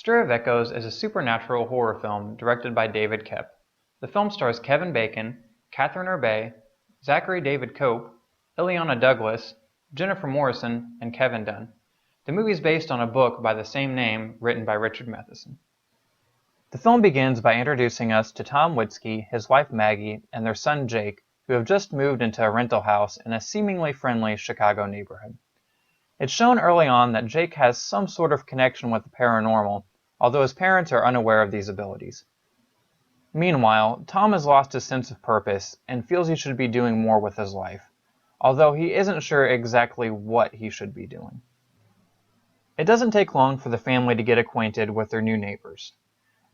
Stir of Echoes is a supernatural horror film directed by David Koepp. The film stars Kevin Bacon, Catherine Herbe, Zachary David Cope, Ileana Douglas, Jennifer Morrison, and Kevin Dunn. The movie is based on a book by the same name written by Richard Matheson. The film begins by introducing us to Tom Witzke, his wife Maggie, and their son Jake, who have just moved into a rental house in a seemingly friendly Chicago neighborhood. It's shown early on that Jake has some sort of connection with the paranormal, although his parents are unaware of these abilities. Meanwhile, Tom has lost his sense of purpose and feels he should be doing more with his life, although he isn't sure exactly what he should be doing. It doesn't take long for the family to get acquainted with their new neighbors.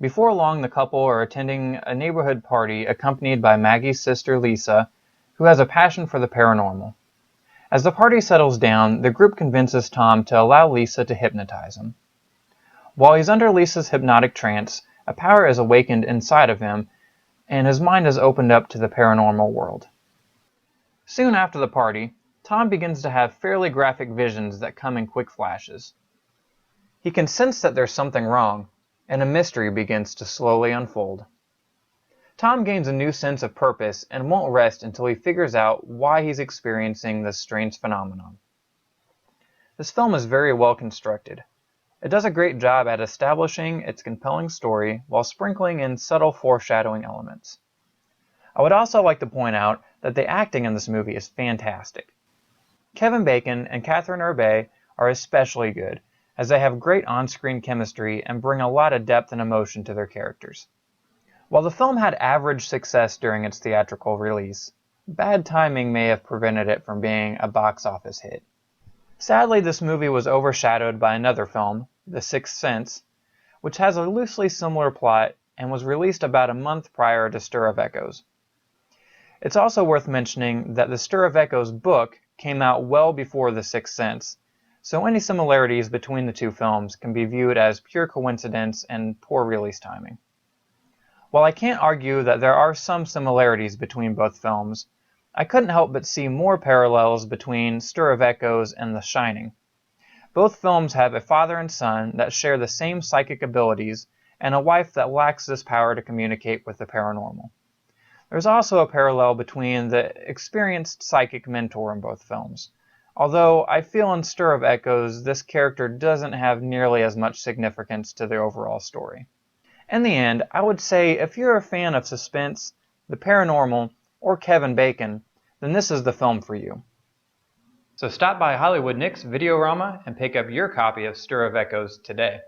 Before long, the couple are attending a neighborhood party accompanied by Maggie's sister Lisa, who has a passion for the paranormal. As the party settles down, the group convinces Tom to allow Lisa to hypnotize him. While he's under Lisa's hypnotic trance, a power is awakened inside of him, and his mind is opened up to the paranormal world. Soon after the party, Tom begins to have fairly graphic visions that come in quick flashes. He can sense that there's something wrong, and a mystery begins to slowly unfold. Tom gains a new sense of purpose and won't rest until he figures out why he's experiencing this strange phenomenon. This film is very well constructed. It does a great job at establishing its compelling story while sprinkling in subtle foreshadowing elements. I would also like to point out that the acting in this movie is fantastic. Kevin Bacon and Catherine Herbe are especially good, as they have great on-screen chemistry and bring a lot of depth and emotion to their characters. While the film had average success during its theatrical release, bad timing may have prevented it from being a box office hit. Sadly, this movie was overshadowed by another film, The Sixth Sense, which has a loosely similar plot and was released about a month prior to Stir of Echoes. It's also worth mentioning that the Stir of Echoes book came out well before The Sixth Sense, so any similarities between the two films can be viewed as pure coincidence and poor release timing. While I can't argue that there are some similarities between both films, I couldn't help but see more parallels between Stir of Echoes and The Shining. Both films have a father and son that share the same psychic abilities and a wife that lacks this power to communicate with the paranormal. There's also a parallel between the experienced psychic mentor in both films, although I feel in Stir of Echoes this character doesn't have nearly as much significance to the overall story. In the end, I would say if you're a fan of suspense, the paranormal, or Kevin Bacon, then this is the film for you. So stop by Hollywood Nick's Videorama and pick up your copy of Stir of Echoes today.